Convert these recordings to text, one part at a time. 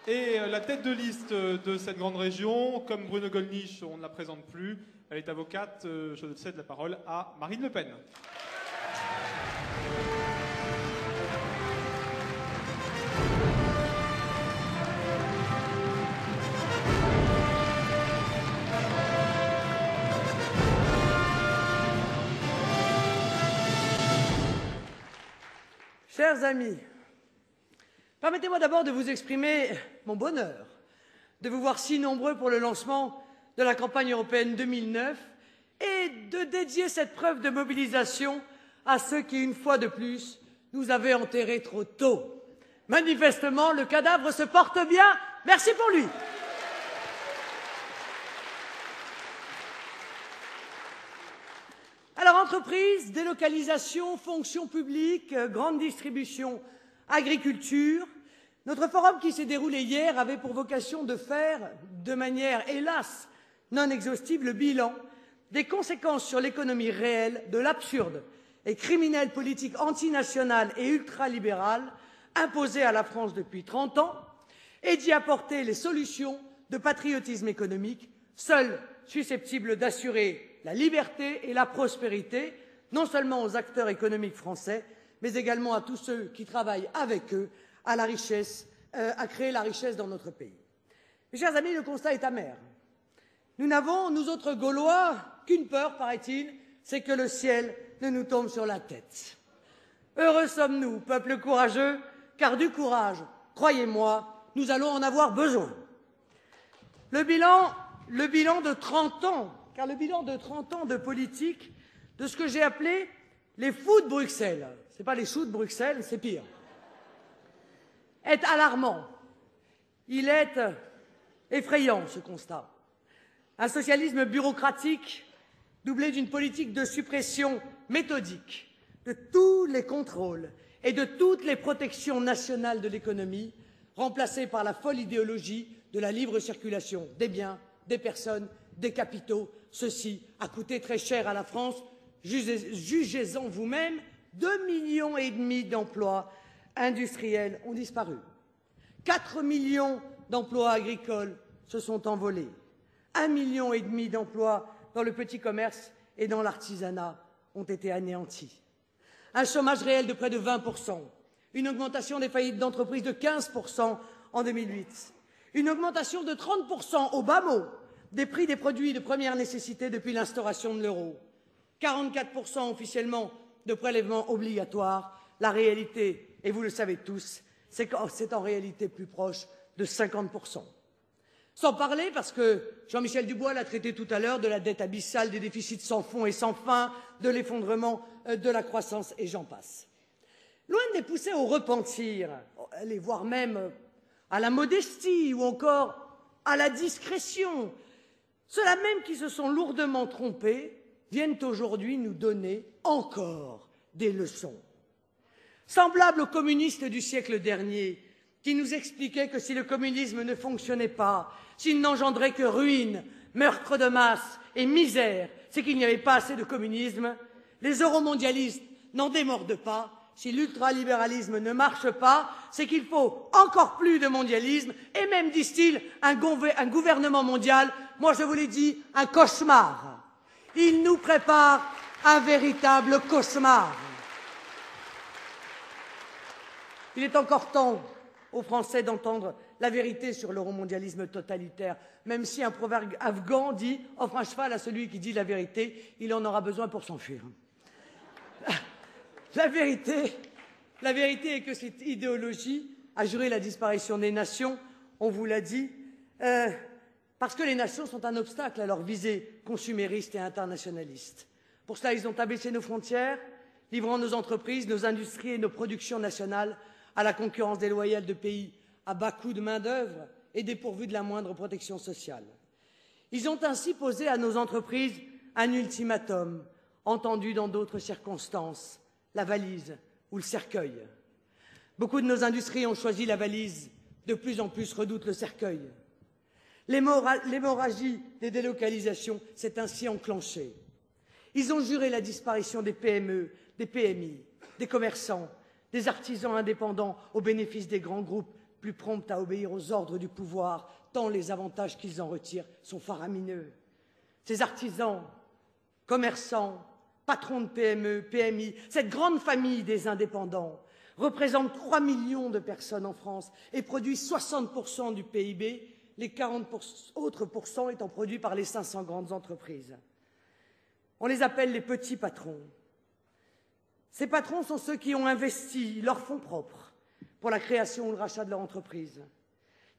Et la tête de liste de cette grande région, comme Bruno Gollnisch, on ne la présente plus. Elle est avocate. Je cède la parole à Marine Le Pen. Chers amis, permettez-moi d'abord de vous exprimer mon bonheur de vous voir si nombreux pour le lancement de la campagne européenne 2009 et de dédier cette preuve de mobilisation à ceux qui, une fois de plus, nous avaient enterrés trop tôt. Manifestement, le cadavre se porte bien. Merci pour lui. Alors, entreprises, délocalisation, fonction publique, grande distribution, agriculture, notre forum qui s'est déroulé hier avait pour vocation de faire, de manière hélas non exhaustive, le bilan des conséquences sur l'économie réelle de l'absurde et criminelle politique antinationale et ultralibérale imposée à la France depuis 30 ans et d'y apporter les solutions de patriotisme économique, seules susceptibles d'assurer la liberté et la prospérité, non seulement aux acteurs économiques français, mais également à tous ceux qui travaillent avec eux à la richesse, à créer la richesse dans notre pays. Mes chers amis, le constat est amer. Nous n'avons, nous autres Gaulois, qu'une peur, paraît-il, c'est que le ciel ne nous tombe sur la tête. Heureux sommes-nous, peuple courageux, car du courage, croyez-moi, nous allons en avoir besoin. Le bilan de 30 ans, car le bilan de 30 ans de politique, de ce que j'ai appelé les fous de Bruxelles, ce n'est pas les choux de Bruxelles, c'est pire, est alarmant. Il est effrayant, ce constat. Un socialisme bureaucratique doublé d'une politique de suppression méthodique de tous les contrôles et de toutes les protections nationales de l'économie, remplacée par la folle idéologie de la libre circulation des biens, des personnes, des capitaux. Ceci a coûté très cher à la France. Jugez-en vous-même, 2,5 millions d'emplois industriels ont disparu. 4 millions d'emplois agricoles se sont envolés. 1,5 million d'emplois dans le petit commerce et dans l'artisanat ont été anéantis. Un chômage réel de près de 20%, une augmentation des faillites d'entreprises de 15% en 2008, une augmentation de 30% au bas mot des prix des produits de première nécessité depuis l'instauration de l'euro, 44% officiellement de prélèvements obligatoires. La réalité, et vous le savez tous, c'est en réalité plus proche de 50%. Sans parler, parce que Jean-Michel Dubois l'a traité tout à l'heure, de la dette abyssale, des déficits sans fond et sans fin, de l'effondrement de la croissance, et j'en passe. Loin de les pousser au repentir, voire même à la modestie ou encore à la discrétion, ceux-là même qui se sont lourdement trompés viennent aujourd'hui nous donner encore des leçons. Semblables aux communistes du siècle dernier, qui nous expliquaient que si le communisme ne fonctionnait pas, s'il n'engendrait que ruine, meurtre de masse et misère, c'est qu'il n'y avait pas assez de communisme. Les euromondialistes n'en démordent pas. Si l'ultralibéralisme ne marche pas, c'est qu'il faut encore plus de mondialisme et même, disent-ils, un gouvernement mondial. Moi, je vous l'ai dit, un cauchemar. Il nous prépare un véritable cauchemar. Il est encore temps aux Français d'entendre la vérité sur l'euromondialisme totalitaire, même si un proverbe afghan dit « offre un cheval à celui qui dit la vérité, il en aura besoin pour s'enfuir ». La vérité est que cette idéologie a juré la disparition des nations, on vous l'a dit, parce que les nations sont un obstacle à leur visée consumériste et internationaliste. Pour cela, ils ont abaissé nos frontières, livrant nos entreprises, nos industries et nos productions nationales à la concurrence déloyale de pays à bas coût de main-d'œuvre et dépourvus de la moindre protection sociale. Ils ont ainsi posé à nos entreprises un ultimatum, entendu dans d'autres circonstances, la valise ou le cercueil. Beaucoup de nos industries ont choisi la valise, de plus en plus redoutent le cercueil. L'hémorragie des délocalisations s'est ainsi enclenchée. Ils ont juré la disparition des PME, des PMI, des commerçants, des artisans indépendants au bénéfice des grands groupes plus promptes à obéir aux ordres du pouvoir, tant les avantages qu'ils en retirent sont faramineux. Ces artisans, commerçants, patrons de PME, PMI, cette grande famille des indépendants représente 3 millions de personnes en France et produit 60% du PIB, les 40 autres pourcents étant produits par les 500 grandes entreprises. On les appelle les petits patrons. Ces patrons sont ceux qui ont investi leurs fonds propres pour la création ou le rachat de leur entreprise,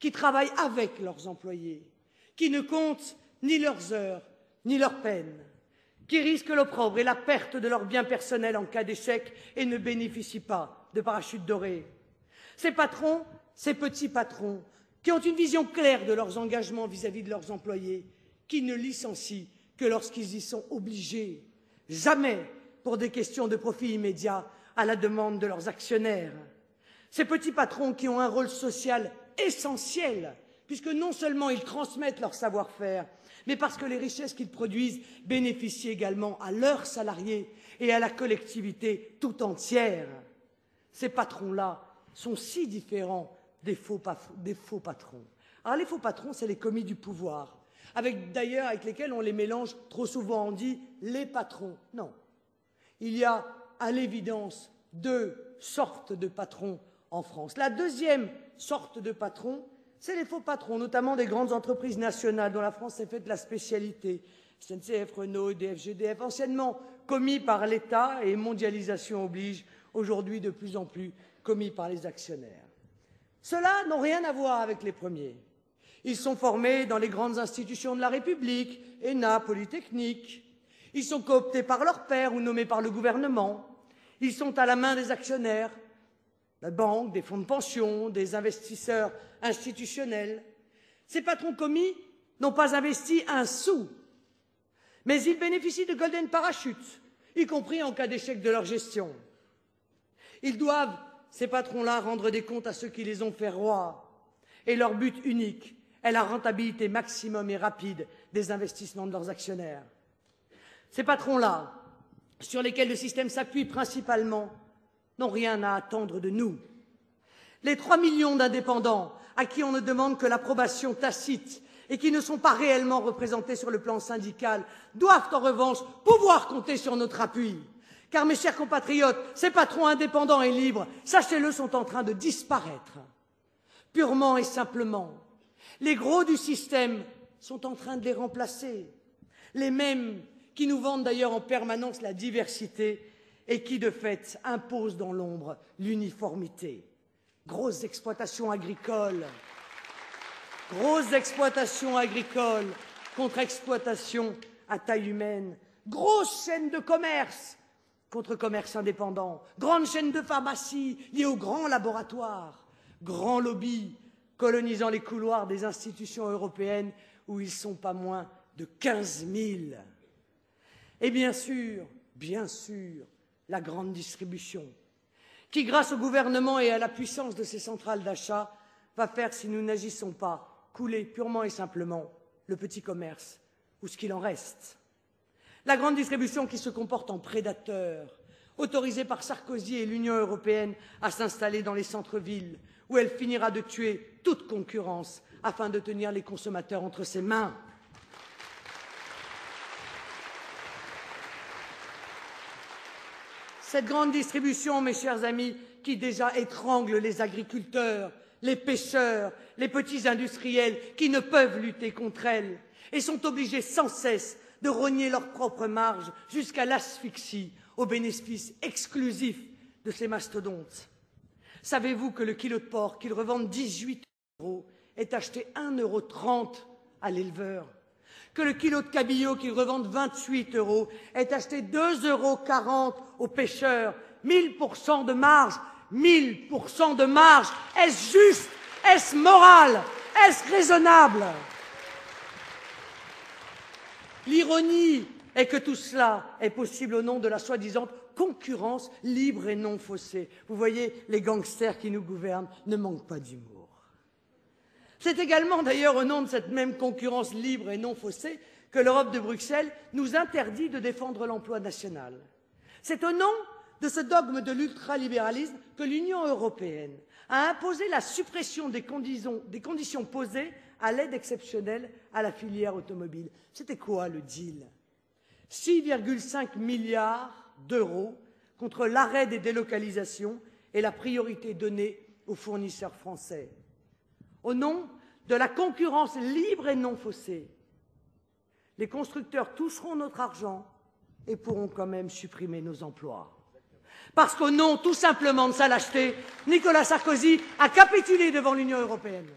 qui travaillent avec leurs employés, qui ne comptent ni leurs heures ni leurs peines, qui risquent l'opprobre et la perte de leurs biens personnels en cas d'échec et ne bénéficient pas de parachutes dorés. Ces patrons, ces petits patrons, qui ont une vision claire de leurs engagements vis-à-vis de leurs employés, qui ne licencient que lorsqu'ils y sont obligés, jamais pour des questions de profit immédiat à la demande de leurs actionnaires. Ces petits patrons qui ont un rôle social essentiel, puisque non seulement ils transmettent leur savoir-faire, mais parce que les richesses qu'ils produisent bénéficient également à leurs salariés et à la collectivité tout entière. Ces patrons-là sont si différents des faux patrons. Alors les faux patrons, c'est les commis du pouvoir, d'ailleurs avec lesquels on les mélange trop souvent, on dit les patrons. Non, il y a à l'évidence 2 sortes de patrons en France. La deuxième sorte de patron, c'est les faux patrons, notamment des grandes entreprises nationales dont la France s'est faite la spécialité. SNCF, Renault, EDF, GDF, anciennement commis par l'État et mondialisation oblige, aujourd'hui de plus en plus commis par les actionnaires. Ceux-là n'ont rien à voir avec les premiers. Ils sont formés dans les grandes institutions de la République, ENA, Polytechnique. Ils sont cooptés par leur père ou nommés par le gouvernement. Ils sont à la main des actionnaires, des banques, des fonds de pension, des investisseurs institutionnels. Ces patrons commis n'ont pas investi un sou, mais ils bénéficient de golden parachutes, y compris en cas d'échec de leur gestion. Ils doivent, ces patrons-là, rendre des comptes à ceux qui les ont fait rois. Et leur but unique est la rentabilité maximum et rapide des investissements de leurs actionnaires. Ces patrons-là, sur lesquels le système s'appuie principalement, n'ont rien à attendre de nous. Les 3 millions d'indépendants à qui on ne demande que l'approbation tacite et qui ne sont pas réellement représentés sur le plan syndical doivent en revanche pouvoir compter sur notre appui. Car mes chers compatriotes, ces patrons indépendants et libres, sachez-le, sont en train de disparaître. Purement et simplement. Les gros du système sont en train de les remplacer. Les mêmes qui nous vendent d'ailleurs en permanence la diversité et qui, de fait, imposent dans l'ombre l'uniformité. Grosses exploitations agricoles contre exploitation à taille humaine, grosses chaînes de commerce contre commerce indépendant, grandes chaînes de pharmacie liées aux grands laboratoires, grands lobbies colonisant les couloirs des institutions européennes où ils sont pas moins de 15 000. Et bien sûr, la grande distribution, qui, grâce au gouvernement et à la puissance de ses centrales d'achat, va faire, si nous n'agissons pas, couler purement et simplement le petit commerce, ou ce qu'il en reste. La grande distribution qui se comporte en prédateur, autorisée par Sarkozy et l'Union européenne à s'installer dans les centres-villes, où elle finira de tuer toute concurrence afin de tenir les consommateurs entre ses mains. Cette grande distribution, mes chers amis, qui déjà étrangle les agriculteurs, les pêcheurs, les petits industriels qui ne peuvent lutter contre elle et sont obligés sans cesse de rogner leurs propres marges jusqu'à l'asphyxie au bénéfice exclusif de ces mastodontes. Savez-vous que le kilo de porc qu'ils revendent 18 € est acheté 1,30 € à l'éleveur? Que le kilo de cabillaud qu'ils revendent 28 € est acheté 2,40 € aux pêcheurs? 1000% de marge, 1000% de marge. Est-ce juste? Est-ce moral? Est-ce raisonnable? L'ironie est que tout cela est possible au nom de la soi-disant concurrence libre et non faussée. Vous voyez, les gangsters qui nous gouvernent ne manquent pas d'humour. C'est également d'ailleurs au nom de cette même concurrence libre et non faussée que l'Europe de Bruxelles nous interdit de défendre l'emploi national. C'est au nom de ce dogme de l'ultralibéralisme que l'Union européenne a imposé la suppression des conditions posées à l'aide exceptionnelle à la filière automobile. C'était quoi le deal? 6,5 milliards d'euros contre l'arrêt des délocalisations et la priorité donnée aux fournisseurs français. Au nom de la concurrence libre et non faussée, les constructeurs toucheront notre argent et pourront quand même supprimer nos emplois. Parce qu'au nom tout simplement de sa lâcheté, Nicolas Sarkozy a capitulé devant l'Union européenne.